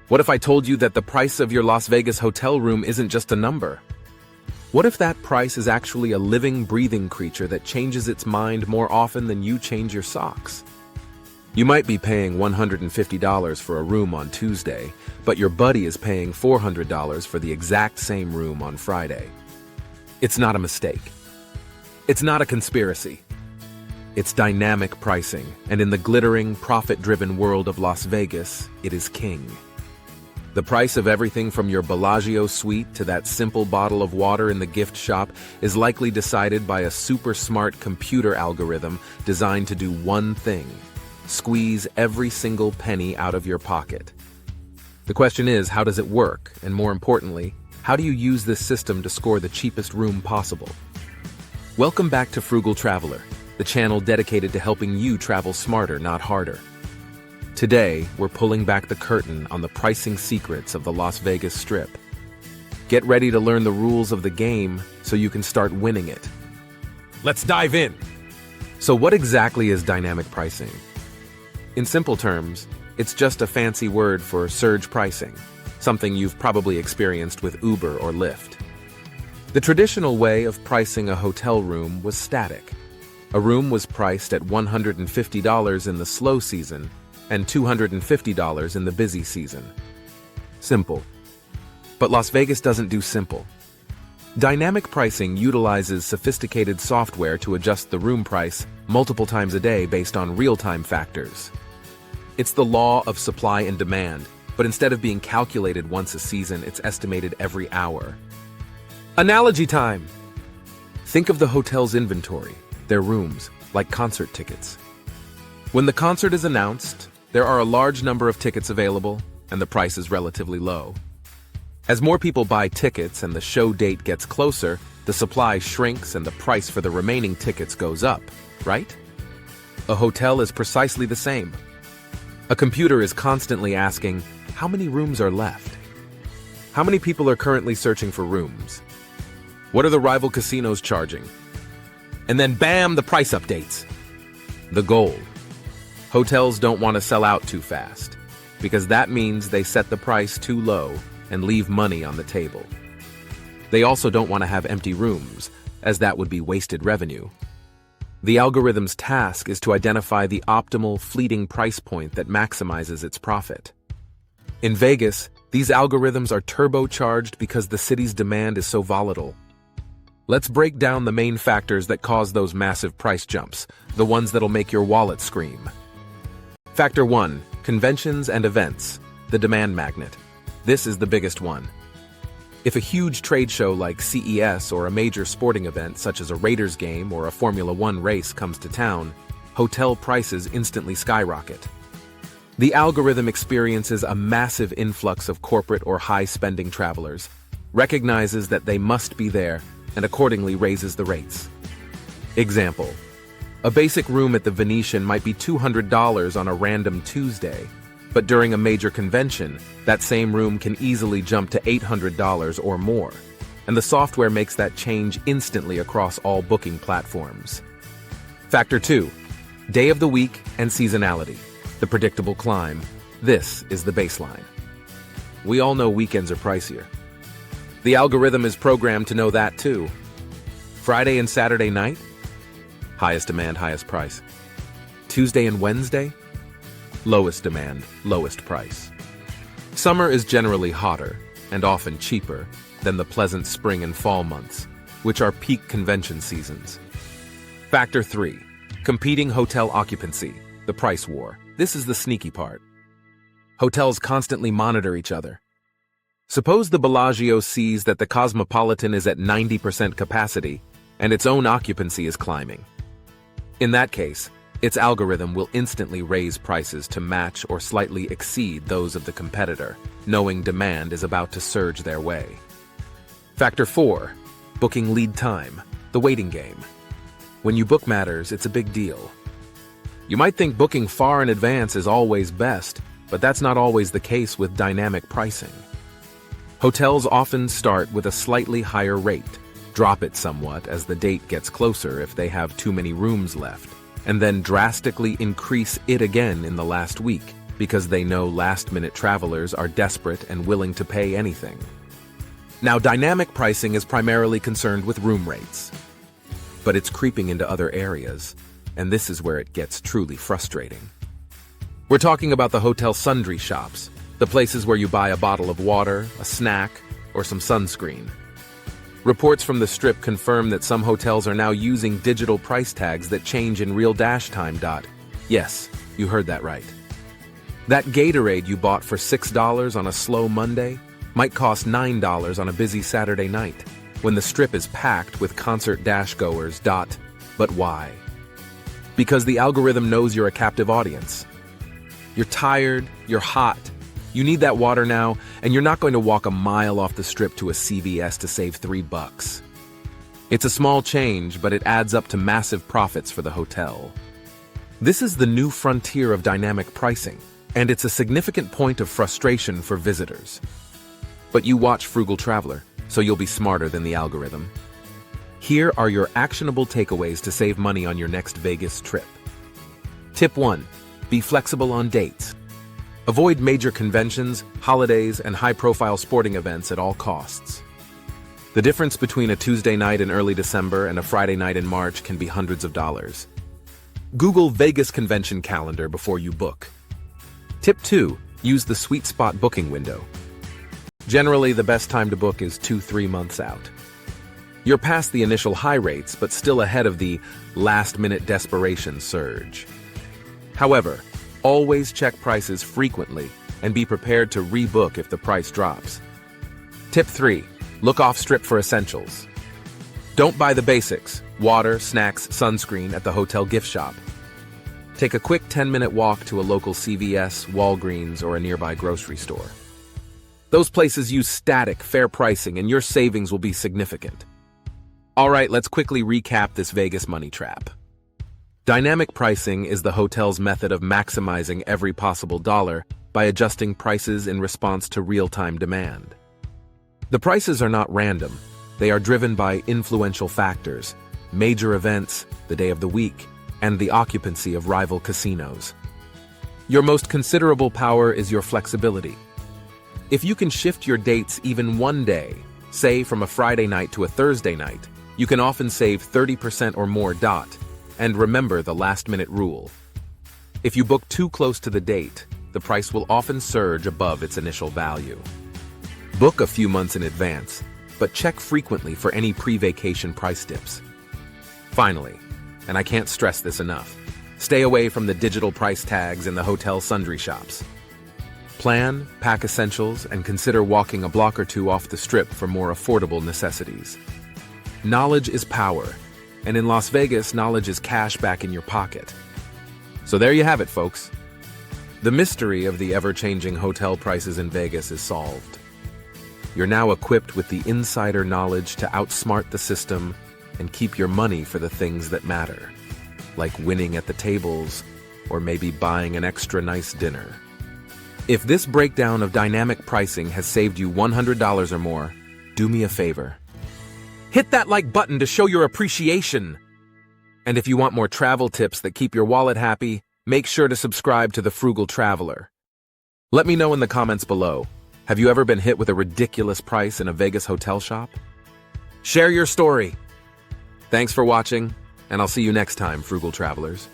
What if I told you that the price of your Las Vegas hotel room isn't just a number? What if that price is actually a living, breathing creature that changes its mind more often than you change your socks? You might be paying $150 for a room on Tuesday, but your buddy is paying $400 for the exact same room on Friday. It's not a mistake. It's not a conspiracy. It's dynamic pricing, and in the glittering, profit-driven world of Las Vegas, it is king. The price of everything from your Bellagio suite to that simple bottle of water in the gift shop is likely decided by a super smart computer algorithm designed to do one thing: squeeze every single penny out of your pocket. The question is, how does it work? And more importantly, how do you use this system to score the cheapest room possible? Welcome back to Frugal Traveler, the channel dedicated to helping you travel smarter, not harder. Today, we're pulling back the curtain on the pricing secrets of the Las Vegas Strip. Get ready to learn the rules of the game so you can start winning it. Let's dive in! So what exactly is dynamic pricing? In simple terms, it's just a fancy word for surge pricing, something you've probably experienced with Uber or Lyft. The traditional way of pricing a hotel room was static. A room was priced at $150 in the slow season and $250 in the busy season. Simple. But Las Vegas doesn't do simple. Dynamic pricing utilizes sophisticated software to adjust the room price multiple times a day based on real-time factors. It's the law of supply and demand, but instead of being calculated once a season, it's estimated every hour. Analogy time! Think of the hotel's inventory, their rooms, like concert tickets. When the concert is announced, there are a large number of tickets available, and the price is relatively low. As more people buy tickets and the show date gets closer, the supply shrinks and the price for the remaining tickets goes up, right? A hotel is precisely the same. A computer is constantly asking, how many rooms are left? How many people are currently searching for rooms? What are the rival casinos charging? And then bam, the price updates. The goal. Hotels don't want to sell out too fast, because that means they set the price too low and leave money on the table. They also don't want to have empty rooms, as that would be wasted revenue. The algorithm's task is to identify the optimal fleeting price point that maximizes its profit. In Vegas, these algorithms are turbocharged because the city's demand is so volatile. Let's break down the main factors that cause those massive price jumps, the ones that'll make your wallet scream. Factor 1. Conventions and events, the demand magnet. This is the biggest one. If a huge trade show like CES or a major sporting event such as a Raiders game or a Formula One race comes to town, hotel prices instantly skyrocket. The algorithm experiences a massive influx of corporate or high-spending travelers, recognizes that they must be there, and accordingly raises the rates. Example. A basic room at the Venetian might be $200 on a random Tuesday, but during a major convention, that same room can easily jump to $800 or more, and the software makes that change instantly across all booking platforms. Factor 2. Day of the week and seasonality, the predictable climb. This is the baseline. We all know weekends are pricier. The algorithm is programmed to know that too. Friday and Saturday night? Highest demand, highest price. Tuesday and Wednesday? Lowest demand, lowest price. Summer is generally hotter and often cheaper than the pleasant spring and fall months, which are peak convention seasons. Factor 3. Competing hotel occupancy, the price war. This is the sneaky part. Hotels constantly monitor each other. Suppose the Bellagio sees that the Cosmopolitan is at 90% capacity and its own occupancy is climbing. In that case, its algorithm will instantly raise prices to match or slightly exceed those of the competitor, knowing demand is about to surge their way. Factor 4. Booking lead time, the waiting game. When you book matters, it's a big deal. You might think booking far in advance is always best, but that's not always the case with dynamic pricing. Hotels often start with a slightly higher rate, drop it somewhat as the date gets closer if they have too many rooms left, and then drastically increase it again in the last week, because they know last-minute travelers are desperate and willing to pay anything. Now, dynamic pricing is primarily concerned with room rates, but it's creeping into other areas, and this is where it gets truly frustrating. We're talking about the hotel sundry shops, the places where you buy a bottle of water, a snack, or some sunscreen. Reports from the Strip confirm that some hotels are now using digital price tags that change in real dash time. Yes, you heard that right. That Gatorade you bought for $6 on a slow Monday might cost $9 on a busy Saturday night, when the Strip is packed with concert dash goers. But why? Because the algorithm knows you're a captive audience. You're tired, you're hot, you need that water now, and you're not going to walk a mile off the Strip to a CVS to save $3. It's a small change, but it adds up to massive profits for the hotel. This is the new frontier of dynamic pricing, and it's a significant point of frustration for visitors. But you watch Frugal Traveler, so you'll be smarter than the algorithm. Here are your actionable takeaways to save money on your next Vegas trip. Tip 1. Be flexible on dates. Avoid major conventions, holidays, and high-profile sporting events at all costs. The difference between a Tuesday night in early December and a Friday night in March can be hundreds of dollars. Google Vegas convention calendar before you book. Tip 2. Use the sweet spot booking window. Generally, the best time to book is 2-3 months out. You're past the initial high rates, but still ahead of the last-minute desperation surge. However, always check prices frequently and be prepared to rebook if the price drops. Tip 3. Look off Strip for essentials. Don't buy the basics, water, snacks, sunscreen at the hotel gift shop. Take a quick 10-minute walk to a local CVS, Walgreens, or a nearby grocery store. Those places use static, fair pricing, and your savings will be significant. All right, let's quickly recap this Vegas money trap. Dynamic pricing is the hotel's method of maximizing every possible dollar by adjusting prices in response to real-time demand. The prices are not random. They are driven by influential factors, major events, the day of the week, and the occupancy of rival casinos. Your most considerable power is your flexibility. If you can shift your dates even one day, say from a Friday night to a Thursday night, you can often save 30% or more. And remember the last-minute rule. If you book too close to the date, the price will often surge above its initial value. Book a few months in advance, but check frequently for any pre-vacation price dips. Finally, and I can't stress this enough, stay away from the digital price tags in the hotel sundry shops. Plan, pack essentials, and consider walking a block or two off the Strip for more affordable necessities. Knowledge is power, and in Las Vegas, knowledge is cash back in your pocket. So there you have it, folks. The mystery of the ever-changing hotel prices in Vegas is solved. You're now equipped with the insider knowledge to outsmart the system and keep your money for the things that matter, like winning at the tables or maybe buying an extra nice dinner. If this breakdown of dynamic pricing has saved you $100 or more, do me a favor. Hit that like button to show your appreciation. And if you want more travel tips that keep your wallet happy, make sure to subscribe to the Frugal Traveler. Let me know in the comments below. Have you ever been hit with a ridiculous price in a Vegas hotel shop? Share your story. Thanks for watching, and I'll see you next time, Frugal Travelers.